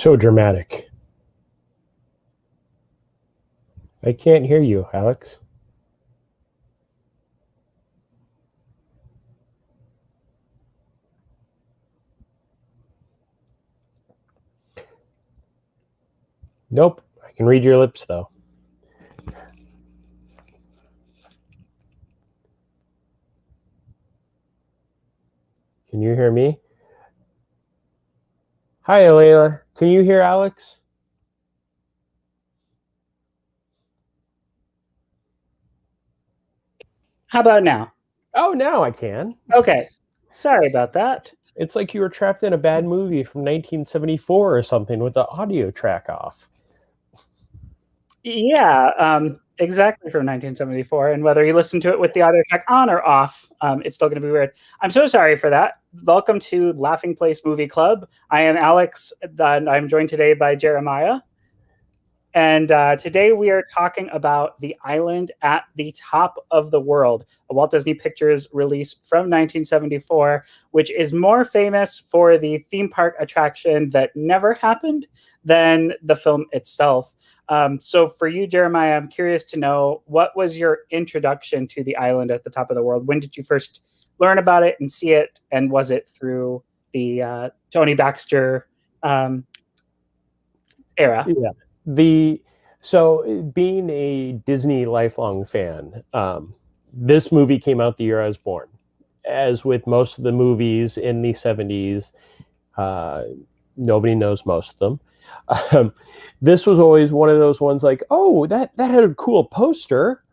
So dramatic. I can't hear you, Alex. Nope. I can read your lips, though. Can you hear me? Hi, Alayla. Can you hear Alex? How about now? Oh, now I can. Okay. Sorry about that. It's like you were trapped in a bad movie from 1974 or something with the audio track off. Yeah, exactly from 1974. And whether you listen to it with the audio track on or off, it's still going to be weird. I'm so sorry for that. Welcome to Laughing Place Movie Club. I am Alex, and I'm joined today by Jeremiah. And today we are talking about The Island at the Top of the World, a Walt Disney Pictures release from 1974, which is more famous for the theme park attraction that never happened than the film itself. So for you, Jeremiah, I'm curious to know, what was your introduction to The Island at the Top of the World? When did you first learn about it and see it? And was it through the Tony Baxter era? Yeah. So being a Disney lifelong fan, this movie came out the year I was born. As with most of the movies in the 70s, nobody knows most of them. This was always one of those ones like, oh, that had a cool poster.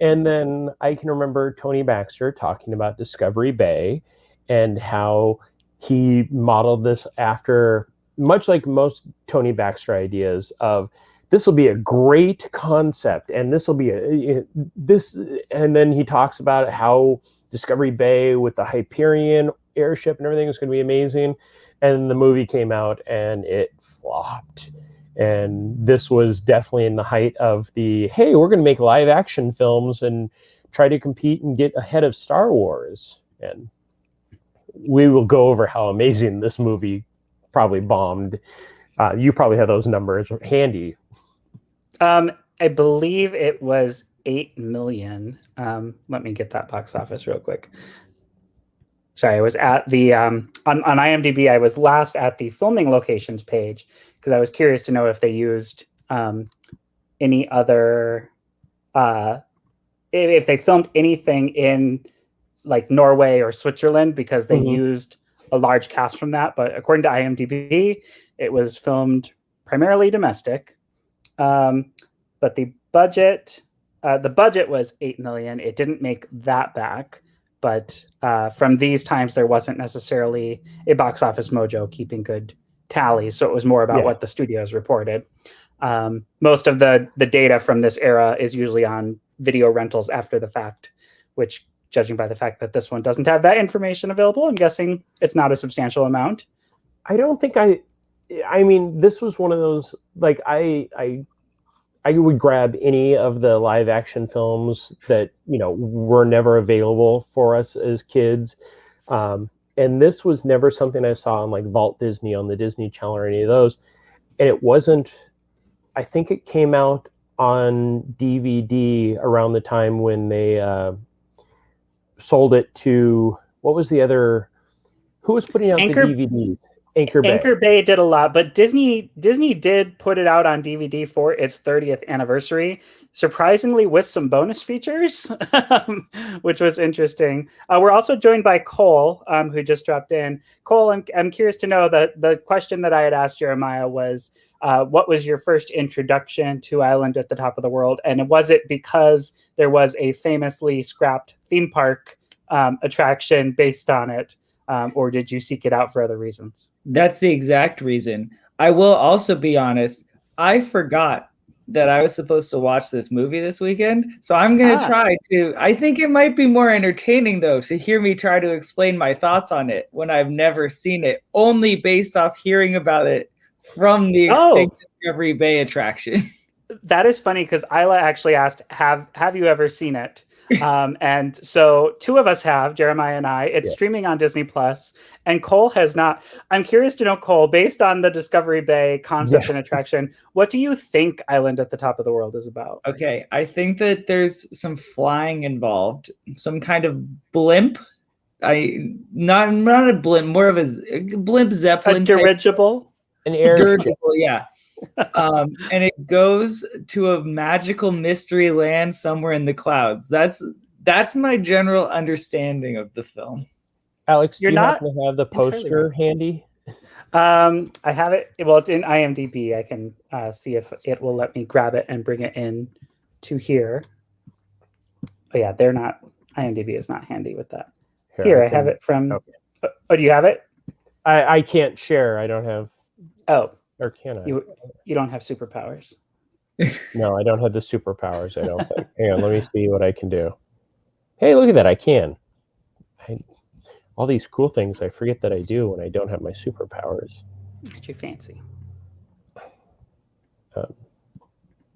And then I can remember Tony Baxter talking about Discovery Bay and how he modeled this after, much like most Tony Baxter ideas of, this will be a great concept and this will be this. And then he talks about how Discovery Bay with the Hyperion airship and everything was going to be amazing. And the movie came out and it flopped. And this was definitely in the height of the, hey, we're going to make live action films and try to compete and get ahead of Star Wars. And we will go over how amazing this movie probably bombed. You probably have those numbers handy. I believe it was 8 million. Let me get that box office real quick. Sorry, I was at the on IMDb. I was last at the filming locations page because I was curious to know if they used any other if they filmed anything in like Norway or Switzerland, because they used a large cast from that. But according to IMDb, it was filmed primarily domestic. But the budget was 8 million. It didn't make that back. But from these times, there wasn't necessarily a box office mojo keeping good tallies. So it was more about what the studios reported. Most of the data from this era is usually on video rentals after the fact, which, judging by the fact that this one doesn't have that information available, I'm guessing it's not a substantial amount. I don't think I mean, this was one of those, like, I would grab any of the live action films that, were never available for us as kids. And this was never something I saw on like Walt Disney on the Disney Channel or any of those. And it wasn't, I think it came out on DVD around the time when they sold it to, what was the other, who was putting out the DVDs? Anchor Bay. Anchor Bay did a lot, but Disney did put it out on DVD for its 30th anniversary, surprisingly with some bonus features, which was interesting. We're also joined by Cole, who just dropped in. Cole, I'm curious to know that the question that I had asked Jeremiah was, what was your first introduction to Island at the Top of the World? And was it because there was a famously scrapped theme park attraction based on it? Or did you seek it out for other reasons? That's the exact reason. I will also be honest, I forgot that I was supposed to watch this movie this weekend. So I'm going to try to, I think it might be more entertaining though, to hear me try to explain my thoughts on it when I've never seen it, only based off hearing about it from the extinct Discovery Bay attraction. That is funny because Isla actually asked, have you ever seen it? And so two of us have, Jeremiah and I. It's streaming on Disney Plus, and Cole has not. I'm curious to know, Cole, based on the Discovery Bay concept and attraction, what do you think Island at the Top of the World is about? Okay, I think that there's some flying involved, some kind of blimp. Not a blimp, more of a blimp zeppelin. A dirigible? An air Dirigible, yeah. And it goes to a magical mystery land somewhere in the clouds. That's my general understanding of the film. Alex, You're do you not happen to have the poster handy? I have it. Well, it's in IMDb. I can see if it will let me grab it and bring it in to here. Oh yeah, they're not. IMDb is not handy with that. Here, I have it from. Okay. Oh, do you have it? I can't share. I don't have. Oh. Or can I? You don't have superpowers. No, I don't have the superpowers, I don't think. Hang on, let me see what I can do. Hey, look at that, I can. All these cool things I forget that I do when I don't have my superpowers. Aren't you fancy?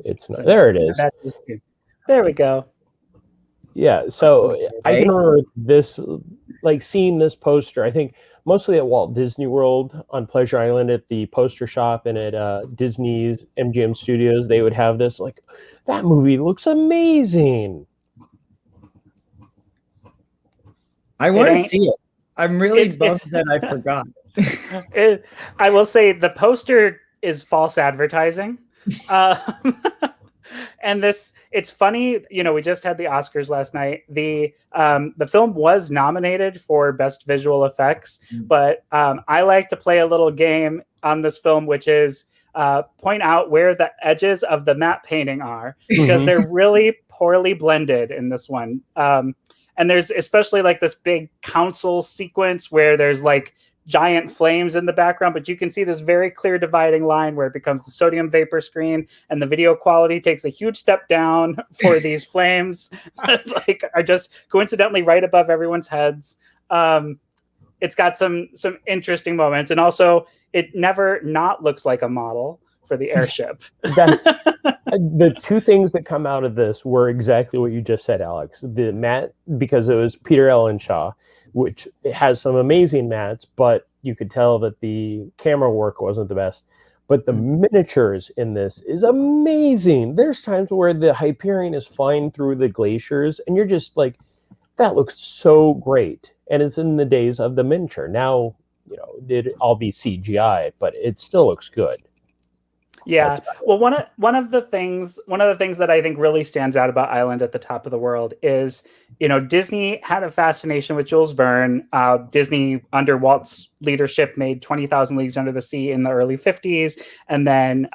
It's not. There it is. There we go. Yeah, so I can remember this, like seeing this poster, I think mostly at Walt Disney World on Pleasure Island at the poster shop and at Disney's MGM Studios, they would have this, like, that movie looks amazing. I want to see it. I'm really bummed that I forgot. I will say the poster is false advertising. And it's funny, we just had the Oscars last night. The film was nominated for Best Visual Effects, but I like to play a little game on this film, which is point out where the edges of the matte painting are, because they're really poorly blended in this one. And there's especially like this big council sequence where there's like giant flames in the background, but you can see this very clear dividing line where it becomes the sodium vapor screen, and the video quality takes a huge step down for these flames like are just coincidentally right above everyone's heads. It's got some interesting moments, and also it never not looks like a model for the airship. The two things that come out of this were exactly what you just said, Alex. The matte, because it was Peter Ellenshaw, which has some amazing mats, but you could tell that the camera work wasn't the best. But the miniatures in this is amazing. There's times where the Hyperion is flying through the glaciers, and you're just like, that looks so great. And it's in the days of the miniature. Now, it'd all be CGI, but it still looks good. Yeah. Well, one of the things that I think really stands out about Island at the Top of the World is, Disney had a fascination with Jules Verne. Disney, under Walt's leadership, made 20,000 Leagues Under the Sea in the early 50s, and then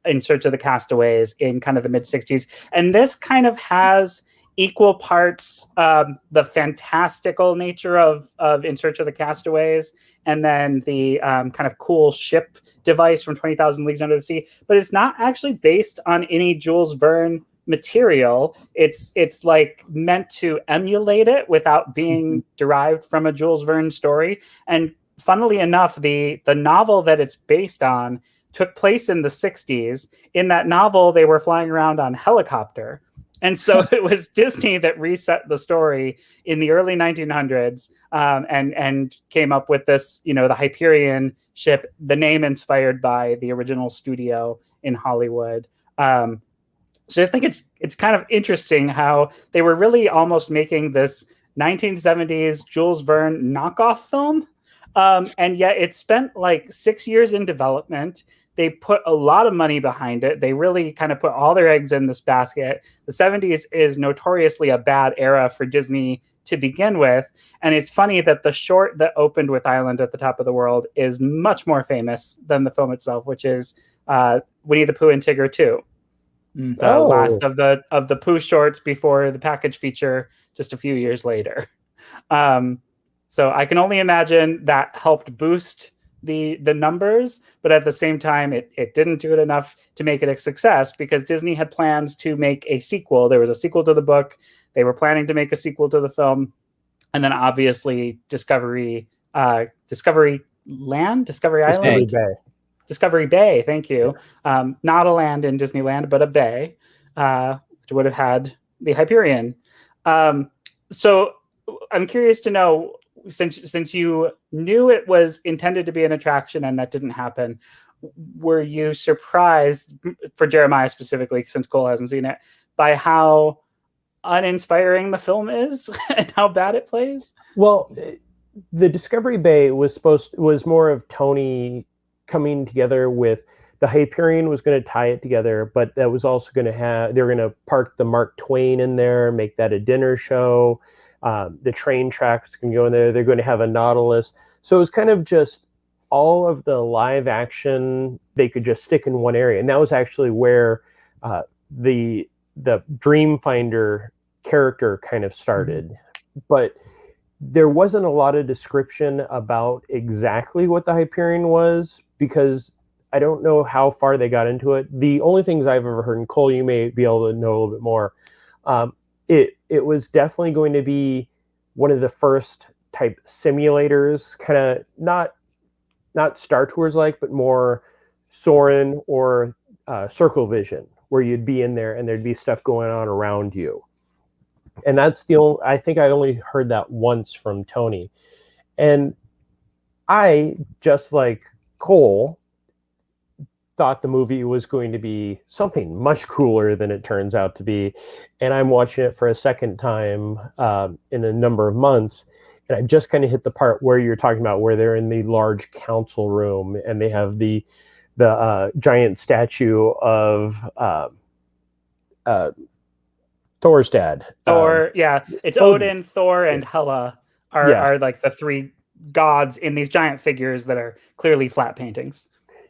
In Search of the Castaways in kind of the mid 60s. And this kind of has equal parts the fantastical nature of In Search of the Castaways, and then the kind of cool ship device from 20,000 Leagues Under the Sea. But it's not actually based on any Jules Verne material. It's like meant to emulate it without being derived from a Jules Verne story. And funnily enough, the novel that it's based on took place in the 60s. In that novel, they were flying around on helicopter. And so it was Disney that reset the story in the early 1900s and came up with this, the Hyperion ship, the name inspired by the original studio in Hollywood. So I think it's kind of interesting how they were really almost making this 1970s Jules Verne knockoff film. And yet it spent like 6 years in development. They put a lot of money behind it. They really kind of put all their eggs in this basket. The 70s is notoriously a bad era for Disney to begin with. And it's funny that the short that opened with Island at the Top of the World is much more famous than the film itself, which is Winnie the Pooh and Tigger 2. The last of the Pooh shorts before the package feature just a few years later. So I can only imagine that helped boost the numbers, but at the same time, it didn't do it enough to make it a success, because Disney had plans to make a sequel. There was a sequel to the book. They were planning to make a sequel to the film. And then obviously Discovery Island, Discovery Bay. Discovery Bay, thank you. Not a land in Disneyland, but a bay, which would have had the Hyperion. So I'm curious to know, since you knew it was intended to be an attraction and that didn't happen, were you surprised, for Jeremiah specifically, since Cole hasn't seen it, by how uninspiring the film is and how bad it plays? Well, the Discovery Bay was more of Tony coming together with the Hyperion was going to tie it together, but that was also going to have, they were going to park the Mark Twain in there, make that a dinner show. The train tracks can go in there. They're going to have a Nautilus. So it was kind of just all of the live action they could just stick in one area, and that was actually where the Dreamfinder character kind of started. But there wasn't a lot of description about exactly what the Hyperion was, because I don't know how far they got into it. The only things I've ever heard, and Cole, you may be able to know a little bit more, it was definitely going to be one of the first type simulators, kind of not Star Tours like, but more Soarin' or Circle Vision, where you'd be in there and there'd be stuff going on around you. And that's the only, I think I only heard that once from Tony. And I, just like Cole, thought the movie was going to be something much cooler than it turns out to be. And I'm watching it for a second time in a number of months. And I just kind of hit the part where you're talking about, where they're in the large council room and they have the giant statue of Thor's dad. Thor, it's Odin, Thor, and Hela are like the three gods in these giant figures that are clearly flat paintings.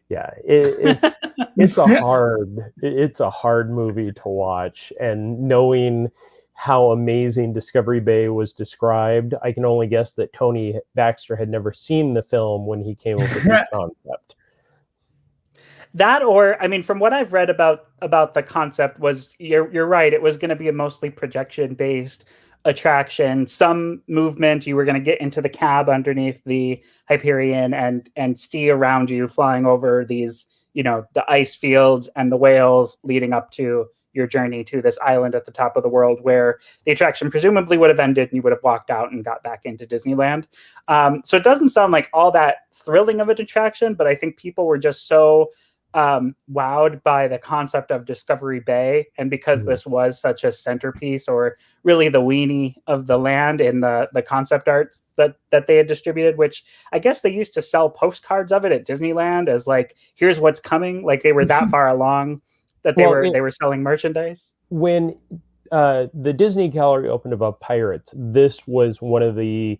Yeah, it's a hard movie to watch, and knowing how amazing Discovery Bay was described, I can only guess that Tony Baxter had never seen the film when he came up with this concept. That, or I mean, from what I've read about the concept, was you're right. It was going to be a mostly projection based attraction. Some movement. You were going to get into the cab underneath the Hyperion and see around you, flying over these, the ice fields and the whales, leading up to your journey to this island at the top of the world, where the attraction presumably would have ended and you would have walked out and got back into Disneyland. So it doesn't sound like all that thrilling of an attraction, but I think people were just so wowed by the concept of Discovery Bay, and because this was such a centerpiece, or really the weenie of the land in the concept arts that they had distributed, which I guess they used to sell postcards of it at Disneyland as like, here's what's coming. Like they were that far along that they were selling merchandise. When the Disney Gallery opened above Pirates, this was one of the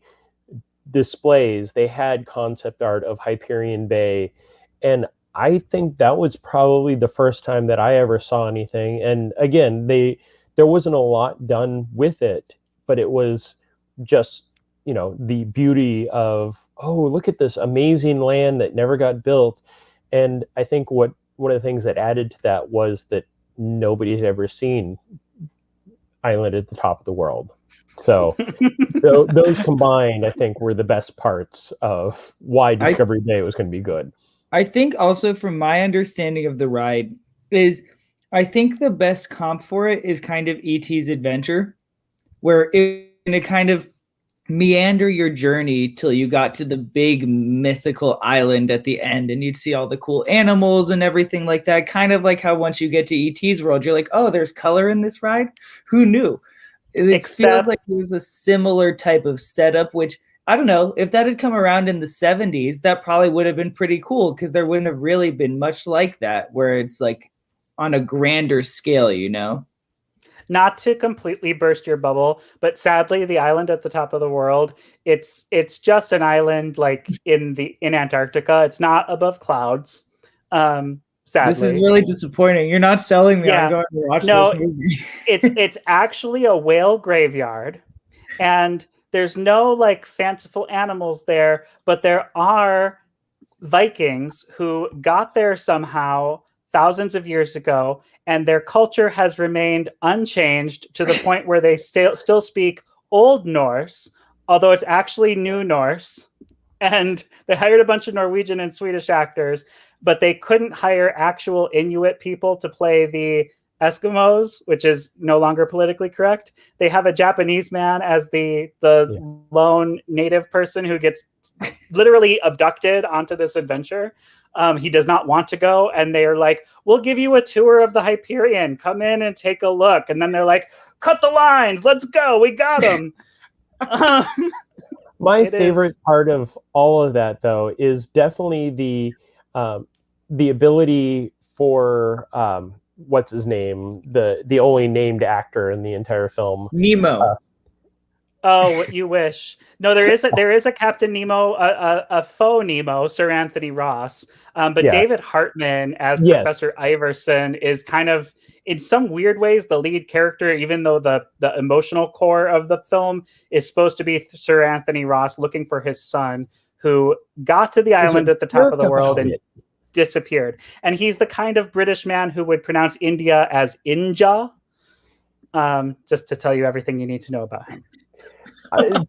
displays. They had concept art of Hyperion Bay, and I think that was probably the first time that I ever saw anything. And again, there wasn't a lot done with it, but it was just, the beauty of, oh, look at this amazing land that never got built. And I think one of the things that added to that was that nobody had ever seen Island at the Top of the World. So those combined, I think, were the best parts of why Discovery Bay was going to be good. I think also, from my understanding of the ride, is I think the best comp for it is kind of E.T.'s Adventure, where it kind of meander your journey till you got to the big mythical island at the end, and you'd see all the cool animals and everything like that. Kind of like how once you get to E.T.'s world, you're like, oh, there's color in this ride? Who knew? It feels like it was a similar type of setup, which, I don't know, if that had come around in the 70s, that probably would have been pretty cool, because there wouldn't have really been much like that, where it's like on a grander scale, Not to completely burst your bubble, but sadly, the island at the top of the world, it's just an island like in Antarctica. It's not above clouds. Sadly, this is really disappointing. You're not selling me on going to watch this movie. it's actually a whale graveyard, and there's no like fanciful animals there, but there are Vikings who got there somehow thousands of years ago, and their culture has remained unchanged to the point where they still speak Old Norse, although it's actually New Norse. And they hired a bunch of Norwegian and Swedish actors, but they couldn't hire actual Inuit people to play Eskimos, which is no longer politically correct. They have a Japanese man as the lone native person who gets literally abducted onto this adventure. He does not want to go, and they're like, "We'll give you a tour of the Hyperion. Come in and take a look." And then they're like, "Cut the lines. Let's go. We got him." My favorite part of all of that, though, is definitely the ability for what's his name, the only named actor in the entire film, Nemo. Oh, what you wish. No, there is a Captain Nemo, a faux Nemo, Sir Anthony Ross. But David Hartman as Professor Iverson is kind of, in some weird ways, the lead character, even though the emotional core of the film is supposed to be Sir Anthony Ross looking for his son, who got to the island at the top of the world and disappeared. And he's the kind of British man who would pronounce India as Inja. Just to tell you everything you need to know about him.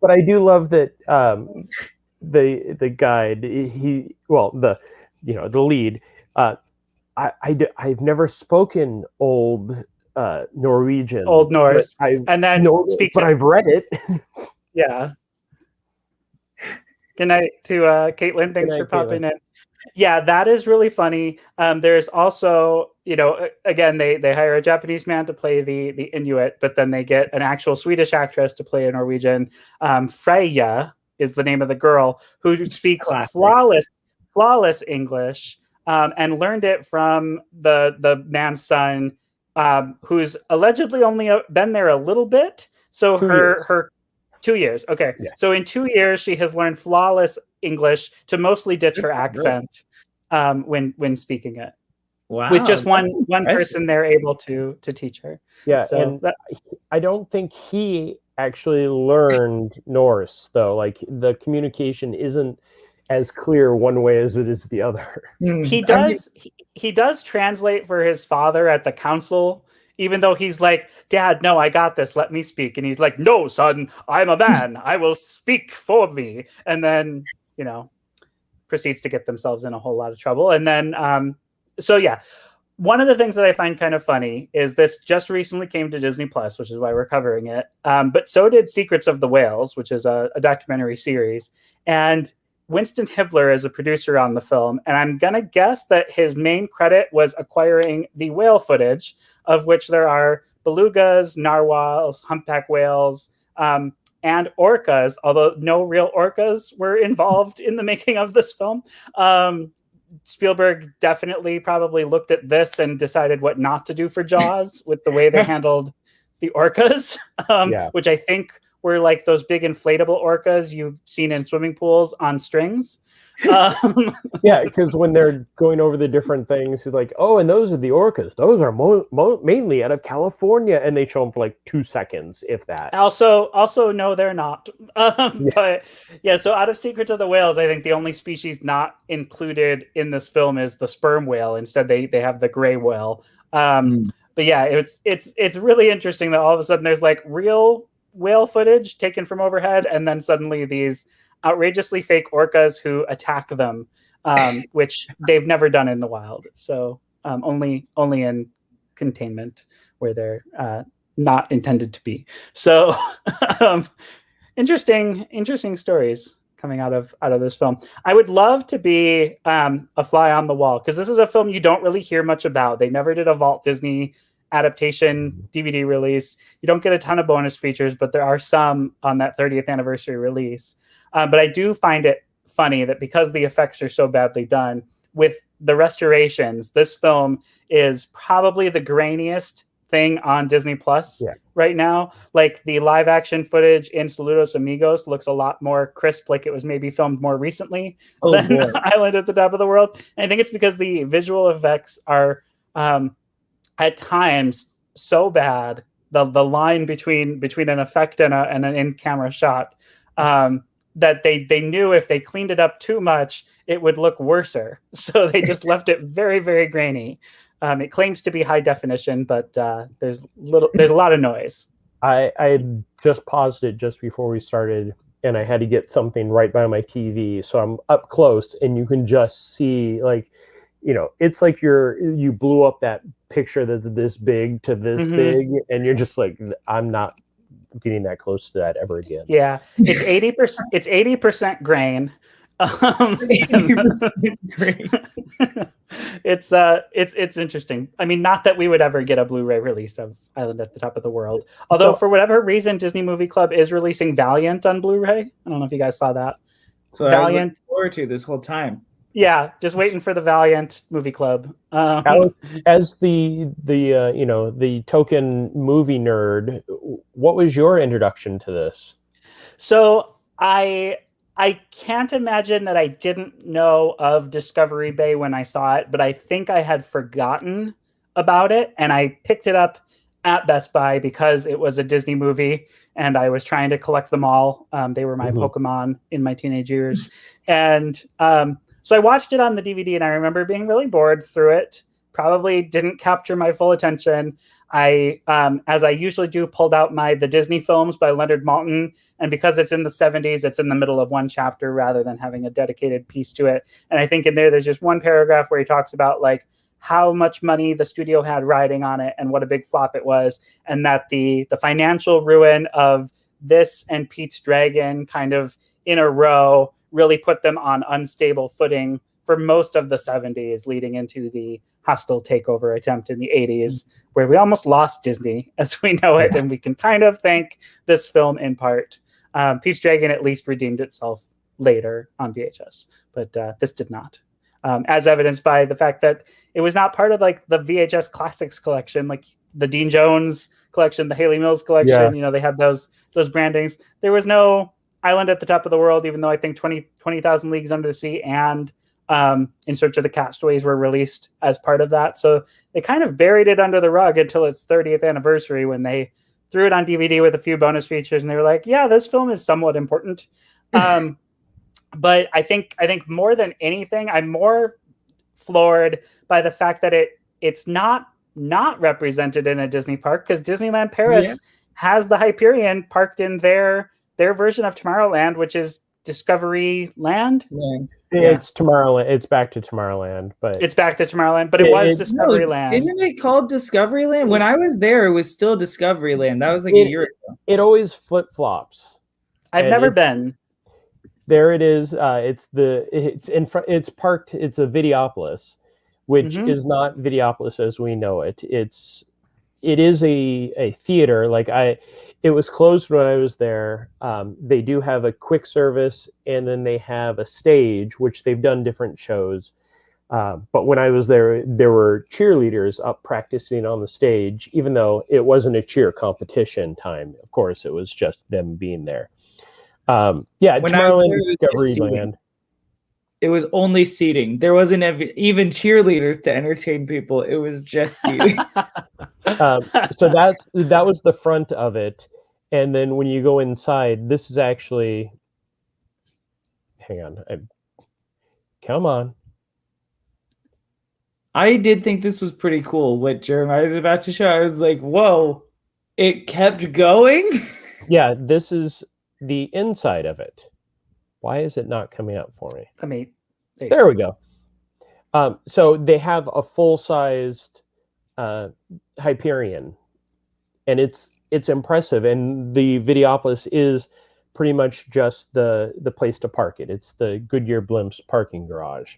But I do love that the guide, the lead. I've never spoken old Norwegian, Old Norse, and then I've read it. Yeah. Good night to Caitlin. Thanks for popping in. Yeah, that is really funny. There's also, again, they hire a Japanese man to play the Inuit, but then they get an actual Swedish actress to play a Norwegian. Freya is the name of the girl who speaks flawless English, and learned it from the man's son, who's allegedly only been there a little bit. So her 2 years. Okay. Yeah. So in 2 years, she has learned flawless English to mostly ditch her accent when speaking it. Wow. With just one person there able to teach her. Yeah. So and I don't think he actually learned Norse, though. Like, the communication isn't as clear one way as it is the other. He does translate for his father at the council, even though he's like, "Dad, no, I got this. Let me speak." And he's like, "No, son, I'm a man. I will speak for me." And then, proceeds to get themselves in a whole lot of trouble. And then, one of the things that I find kind of funny is this just recently came to Disney Plus, which is why we're covering it. But so did Secrets of the Whales, which is a documentary series. And Winston Hibler is a producer on the film, and I'm going to guess that his main credit was acquiring the whale footage, of which there are belugas, narwhals, humpback whales, and orcas, although no real orcas were involved in the making of this film. Spielberg definitely probably looked at this and decided what not to do for Jaws with the way they handled the orcas, which I think were like those big inflatable orcas you've seen in swimming pools on strings. Yeah, because when they're going over the different things, it's like, "Oh, and those are the orcas. Those are mainly out of California," and they show them for like 2 seconds, if that. Also, no, they're not. But yeah, so out of Secrets of the Whales, I think the only species not included in this film is the sperm whale. Instead, they have the gray whale. But yeah, it's really interesting that all of a sudden there's like real whale footage taken from overhead, and then suddenly these outrageously fake orcas who attack them, which they've never done in the wild. So only in containment where they're not intended to be. So interesting stories coming out of this film. I would love to be a fly on the wall, because this is a film you don't really hear much about. They never did a Walt Disney adaptation DVD release. You don't get a ton of bonus features, but there are some on that 30th anniversary release. But I do find it funny that because the effects are so badly done, with the restorations, this film is probably the grainiest thing on Disney Plus right now. Like, the live action footage in Saludos Amigos looks a lot more crisp, like it was maybe filmed more recently than Island at the Top of the World. And I think it's because the visual effects are at times so bad, the line between an effect and an in-camera shot, that they knew if they cleaned it up too much, it would look worser. So they just left it very, very grainy. It claims to be high definition, but there's a lot of noise. I just paused it just before we started, and I had to get something right by my TV. So I'm up close, and you can just see, like, it's like you blew up that picture that's this big to this big, and you're just like, I'm not getting that close to that ever again. Yeah, it's 80%. It's 80% grain. 80% grain. It's interesting. I mean, not that we would ever get a Blu-ray release of Island at the Top of the World. Although, for whatever reason, Disney Movie Club is releasing Valiant on Blu-ray. I don't know if you guys saw that. So Valiant. I was looking forward to this whole time. Yeah, just waiting for the Valiant Movie Club. As the token movie nerd, what was your introduction to this? So I can't imagine that I didn't know of Discovery Bay when I saw it, but I think I had forgotten about it, and I picked it up at Best Buy because it was a Disney movie, and I was trying to collect them all. They were my Pokemon in my teenage years, and so I watched it on the DVD, and I remember being really bored through it. Probably didn't capture my full attention. I, as I usually do, pulled out the Disney films by Leonard Maltin. And because it's in the 70s, it's in the middle of one chapter rather than having a dedicated piece to it. And I think in there's just one paragraph where he talks about like how much money the studio had riding on it and what a big flop it was. And that the financial ruin of this and Pete's Dragon kind of in a row really put them on unstable footing for most of the 70s, leading into the hostile takeover attempt in the 80s, where we almost lost Disney as we know it. And we can kind of thank this film in part. Pete's Dragon at least redeemed itself later on VHS, but this did not. As evidenced by the fact that it was not part of like the VHS Classics collection, like the Dean Jones collection, the Haley Mills collection. They had those brandings. There was no Island at the Top of the World, even though I think 20,000 Leagues Under the Sea and In Search of the Castaways were released as part of that. So they kind of buried it under the rug until its 30th anniversary when they threw it on DVD with a few bonus features, and they were like, yeah, this film is somewhat important. But I think more than anything, I'm more floored by the fact that it's not represented in a Disney park, because Disneyland Paris has the Hyperion parked in their version of Tomorrowland, which is Discovery Land. It's Tomorrowland. It's back to Tomorrowland, but it's back to Tomorrowland. But it was Discoveryland. Isn't it called Discoveryland? When I was there, it was still Discoveryland. That was like a year ago. It always flip flops. I've never been. There it is. It's in front. It's parked. It's a Videopolis, which is not Videopolis as we know it. It is a theater. It was closed when I was there. They do have a quick service, and then they have a stage, which they've done different shows. But when I was there were cheerleaders up practicing on the stage, even though it wasn't a cheer competition time. Of course, it was just them being there. Tomorrowland, Discoveryland. It was only seating. There wasn't even cheerleaders to entertain people. It was just seating. So that was the front of it. And then when you go inside, this is actually, hang on, come on. I did think this was pretty cool. What Jeremiah was about to show, I was like, whoa, it kept going? Yeah, this is the inside of it. Why is it not coming up for me? There we go. So they have a full-sized Hyperion, and it's impressive. And the Videopolis is pretty much just the place to park it. It's the Goodyear Blimps parking garage,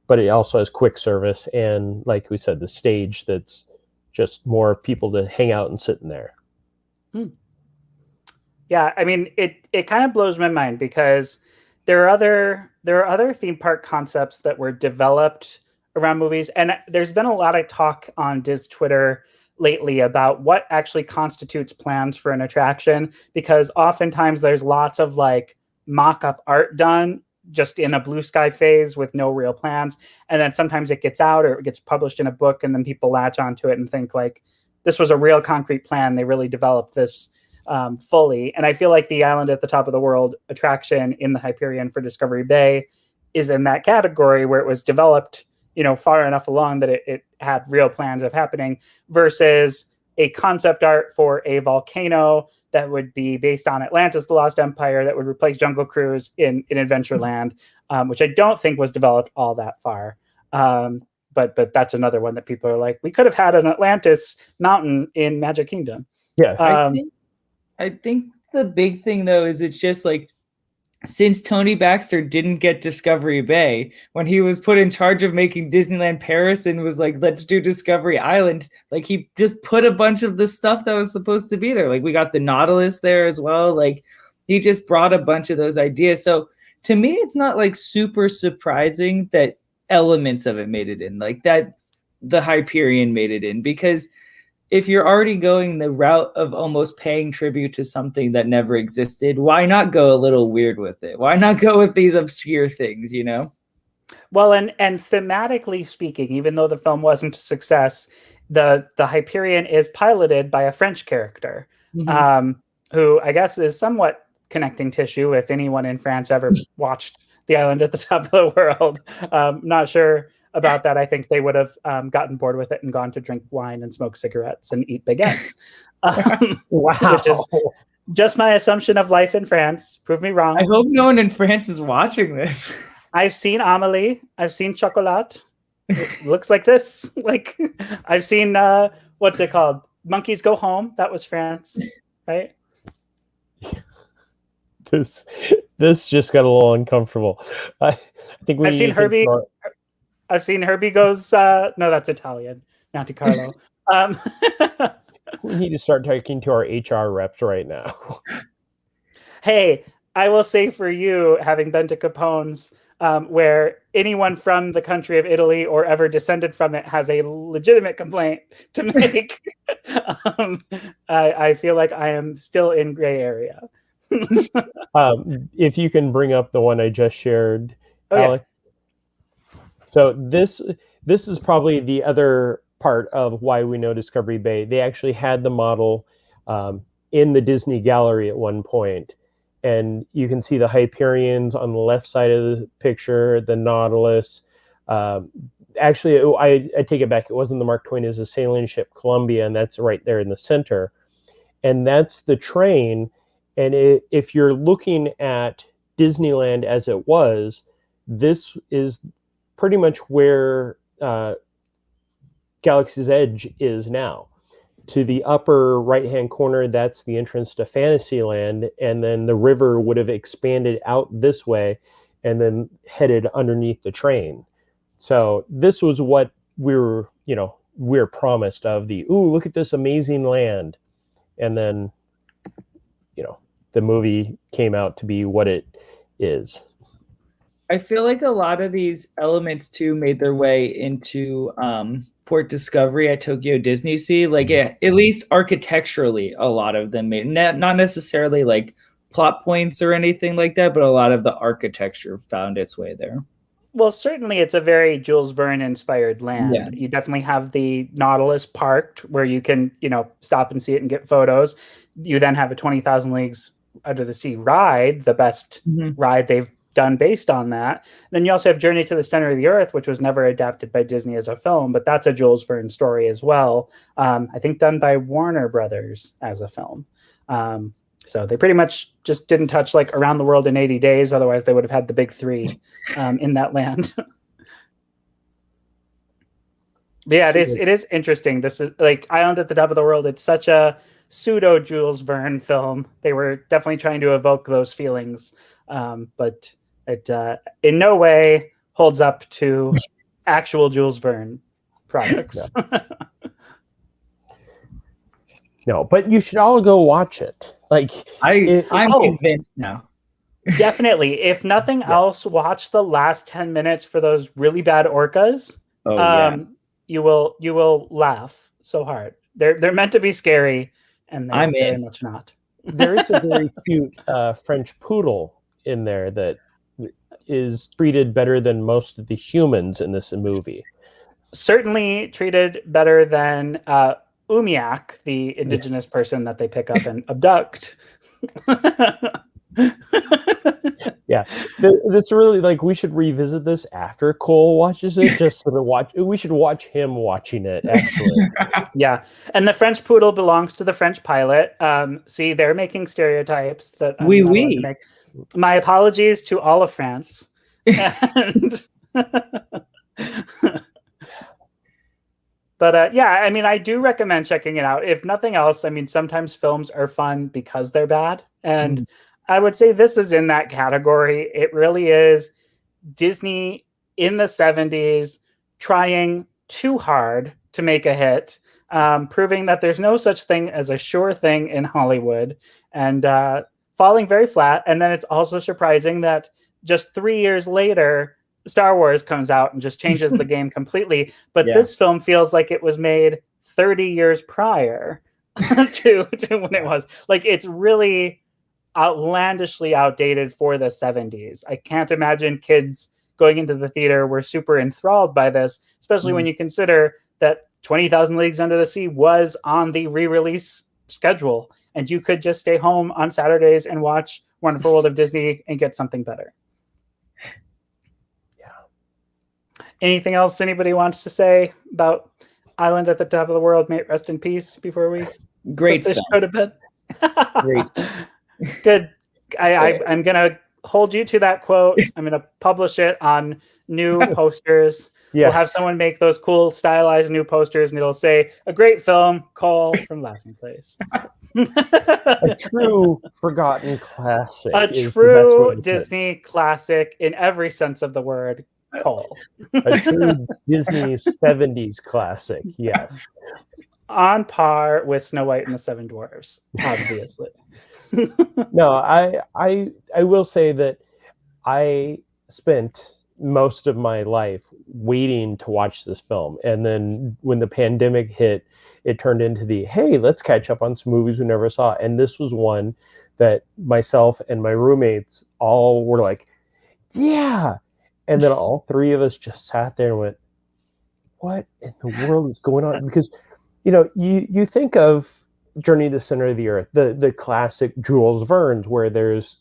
but it also has quick service and, like we said, the stage that's just more people to hang out and sit in there. Yeah, I mean, it kind of blows my mind because there are other theme park concepts that were developed around movies, and there's been a lot of talk on Diz Twitter lately about what actually constitutes plans for an attraction, because oftentimes there's lots of like mock-up art done just in a blue sky phase with no real plans, and then sometimes it gets out or it gets published in a book, and then people latch onto it and think like this was a real concrete plan. They really developed this fully. And I feel like the Island at the Top of the World attraction in the Hyperion for Discovery Bay is in that category where it was developed, far enough along that it had real plans of happening, versus a concept art for a volcano that would be based on Atlantis, the Lost Empire, that would replace Jungle Cruise in Adventureland, which I don't think was developed all that far. But that's another one that people are like, we could have had an Atlantis mountain in Magic Kingdom. Yeah. I think the big thing though is it's just like, since Tony Baxter didn't get Discovery Bay, when he was put in charge of making Disneyland Paris and was like, let's do Discovery Island, like he just put a bunch of the stuff that was supposed to be there. Like we got the Nautilus there as well. Like he just brought a bunch of those ideas. So to me, it's not like super surprising that elements of it made it in, like that the Hyperion made it in, because if you're already going the route of almost paying tribute to something that never existed, why not go a little weird with it? Why not go with these obscure things, you know? Well, and thematically speaking, even though the film wasn't a success, the Hyperion is piloted by a French character, who I guess is somewhat connecting tissue. If anyone in France ever watched The Island at the Top of the World, not sure about that. I think they would have gotten bored with it and gone to drink wine and smoke cigarettes and eat baguettes. Wow. Which is just my assumption of life in France. Prove me wrong. I hope no one in France is watching this. I've seen Amélie. I've seen Chocolat. It looks like this. Like I've seen what's it called? Monkeys Go Home. That was France, right? This just got a little uncomfortable. I think I've seen Herbie. I've seen Herbie Goes. No, that's Italian. Monte Carlo. We need to start talking to our HR reps right now. Hey, I will say for you, having been to Capone's, where anyone from the country of Italy or ever descended from it has a legitimate complaint to make, I feel like I am still in gray area. If you can bring up the one I just shared, Alex. Yeah. So this is probably the other part of why we know Discovery Bay. They actually had the model in the Disney Gallery at one point, and you can see the Hyperions on the left side of the picture, the Nautilus. Actually, I take it back. It wasn't the Mark Twain. It was a sailing ship, Columbia, and that's right there in the center. And that's the train. And if you're looking at Disneyland as it was, this is pretty much where Galaxy's Edge is now. To the upper right-hand corner, that's the entrance to Fantasyland, and then the river would have expanded out this way and then headed underneath the train. So this was what we're promised of look at this amazing land. And then, the movie came out to be what it is. I feel like a lot of these elements too made their way into Port Discovery at Tokyo Disney Sea. Like at least architecturally, a lot of them made, not necessarily like plot points or anything like that, but a lot of the architecture found its way there. Well, certainly it's a very Jules Verne inspired land. Yeah. You definitely have the Nautilus parked where you can, stop and see it and get photos. You then have a 20,000 Leagues Under the Sea ride, the best ride they've done based on that. Then you also have Journey to the Center of the Earth, which was never adapted by Disney as a film, but that's a Jules Verne story as well. I think done by Warner Brothers as a film. So they pretty much just didn't touch like Around the World in 80 Days. Otherwise they would have had the big three in that land. But yeah, it is interesting. This is like Island at the Top of the World. It's such a pseudo Jules Verne film. They were definitely trying to evoke those feelings. But it in no way holds up to actual Jules Verne products. No, but you should all go watch it. Like I'm convinced now. Definitely. If nothing else, watch the last 10 minutes for those really bad orcas. You will laugh so hard. They're meant to be scary, and they're very much not. There is a very cute French poodle in there that is treated better than most of the humans in this movie. Certainly treated better than Umiak, the indigenous person that they pick up and abduct. Yeah, this really, like, we should revisit this after Cole watches it, just so that we should watch him watching it, actually. Yeah, and the French poodle belongs to the French pilot. See, they're making stereotypes that I'm not allowed to make. My apologies to all of France. And But yeah, I mean, I do recommend checking it out. If nothing else, I mean, sometimes films are fun because they're bad. And I would say this is in that category. It really is Disney in the 70s trying too hard to make a hit, proving that there's no such thing as a sure thing in Hollywood, and falling very flat. And then it's also surprising that just 3 years later, Star Wars comes out and just changes the game completely. But this film feels like it was made 30 years prior to when it was. Like, it's really outlandishly outdated for the 70s. I can't imagine kids going into the theater were super enthralled by this, especially when you consider that 20,000 Leagues Under the Sea was on the re-release schedule, and you could just stay home on Saturdays and watch Wonderful World of Disney and get something better. Anything else anybody wants to say about Island at the Top of the World? May it rest in peace before we Great put this show to bed. Great. Good. I'm going to hold you to that quote. I'm going to publish it on new posters. Yes. We'll have someone make those cool stylized new posters, and it'll say, "A great film, Cole from Laughing Place." A true forgotten classic. A true Disney classic in every sense of the word. Cole. A true Disney 70s classic, yes. On par with Snow White and the Seven Dwarfs, obviously. No, I will say that I spent most of my life waiting to watch this film. And then when the pandemic hit, it turned into the, hey, let's catch up on some movies we never saw. And this was one that myself and my roommates all were like, yeah. And then all three of us just sat there and went, what in the world is going on? Because, you think of Journey to the Center of the Earth, the classic Jules Verne's, where there's,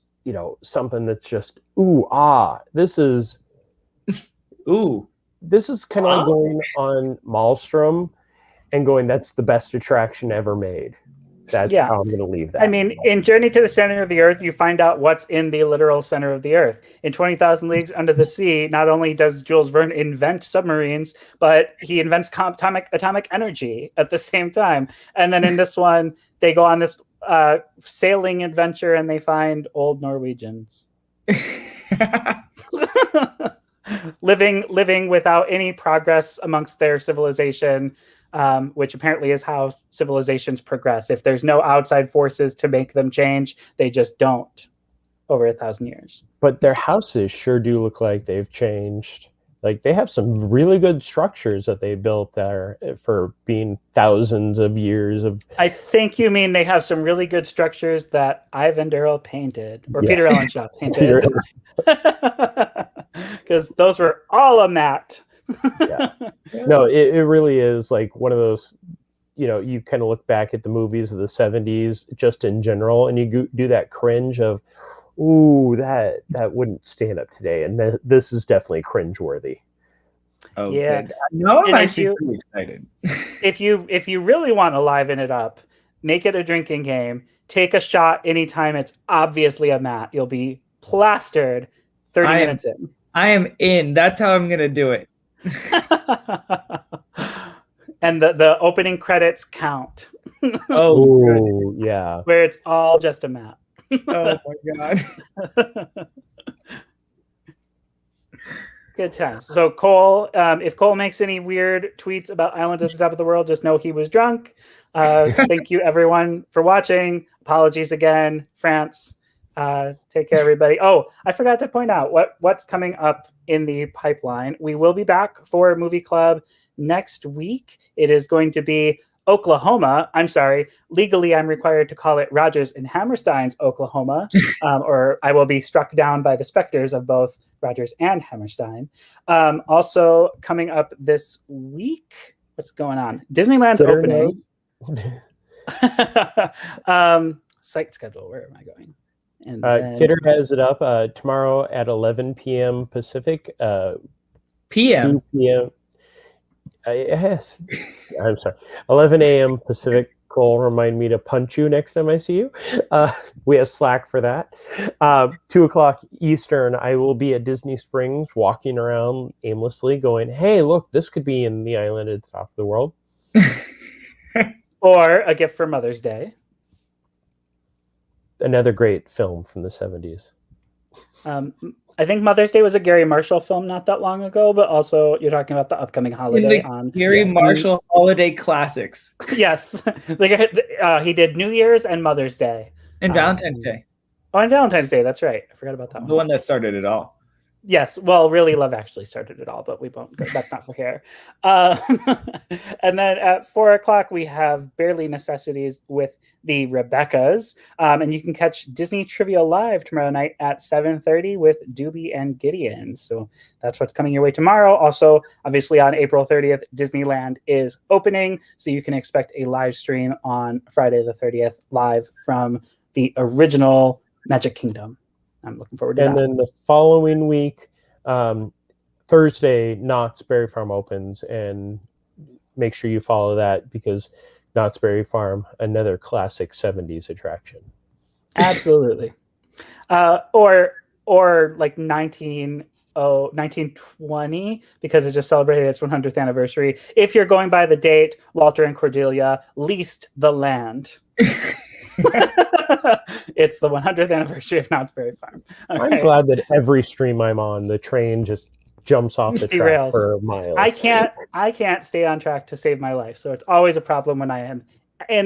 something that's just, ooh, ah, this is kind of like going on Maelstrom and going, that's the best attraction ever made. That's how I'm going to leave that. I mean, in Journey to the Center of the Earth, you find out what's in the literal center of the Earth. In 20,000 Leagues Under the Sea, not only does Jules Verne invent submarines, but he invents atomic energy at the same time. And then in this one, they go on this sailing adventure and they find old Norwegians. living without any progress amongst their civilization. Which apparently is how civilizations progress. If there's no outside forces to make them change, they just don't over 1,000 years. But their houses sure do look like they've changed. Like, they have some really good structures that they built there for being thousands of years of... I think you mean they have some really good structures that Ivan Darrell painted, or Peter Ellenshaw painted. Because those were all a matte. No, it really is like one of those, you kind of look back at the movies of the 70s just in general, and you do that cringe of, ooh, that wouldn't stand up today. And this is definitely cringeworthy. Oh, yeah. No, I'm actually pretty excited. If you really want to liven it up, make it a drinking game. Take a shot anytime it's obviously a matte. You'll be plastered 30 minutes in. I am in. That's how I'm going to do it. And the opening credits count. Oh, yeah. Where it's all just a map. Oh my god. Good times. So Cole, if Cole makes any weird tweets about Island at the Top of the World, just know he was drunk. Thank you everyone for watching. Apologies again, France. Take care, everybody. Oh, I forgot to point out what's coming up in the pipeline. We will be back for Movie Club next week. It is going to be Oklahoma. I'm sorry. Legally, I'm required to call it Rodgers and Hammerstein's Oklahoma, or I will be struck down by the specters of both Rodgers and Hammerstein. Also coming up this week, what's going on? Disneyland's opening. Site schedule. Where am I going? And Kidder has it up tomorrow at 11 p.m. Pacific. PM. 2 p.m. Yes. I'm sorry. 11 a.m. Pacific Cole, remind me to punch you next time I see you. We have Slack for that. 2:00 Eastern, I will be at Disney Springs walking around aimlessly going, hey, look, this could be in the island at the top of the world. Or A Gift for Mother's Day. Another great film from the 70s. I think Mother's Day was a Gary Marshall film not that long ago, but also you're talking about the upcoming holiday on Gary Marshall holiday classics. Yes, he did New Year's and Mother's Day and Valentine's Day. Oh, and Valentine's Day. That's right. I forgot about that one. The one that started it all. Yes, well, really, Love Actually started it all, but we won't go. That's not for here. And then at 4:00, we have Barely Necessities with the Rebeccas, and you can catch Disney Trivia Live tomorrow night at 7:30 with Doobie and Gideon. So that's what's coming your way tomorrow. Also, obviously, on April 30th, Disneyland is opening, so you can expect a live stream on Friday the 30th, live from the original Magic Kingdom. I'm looking forward to that. And then the following week, Thursday, Knott's Berry Farm opens, and make sure you follow that because Knott's Berry Farm, another classic 70s attraction. Absolutely. Or like 1920, because it just celebrated its 100th anniversary. If you're going by the date, Walter and Cordelia leased the land. It's the 100th anniversary of Knott's Berry Farm. I'm glad that every stream I'm on, the train just jumps off the track for miles. I can't stay on track to save my life, so it's always a problem when I am in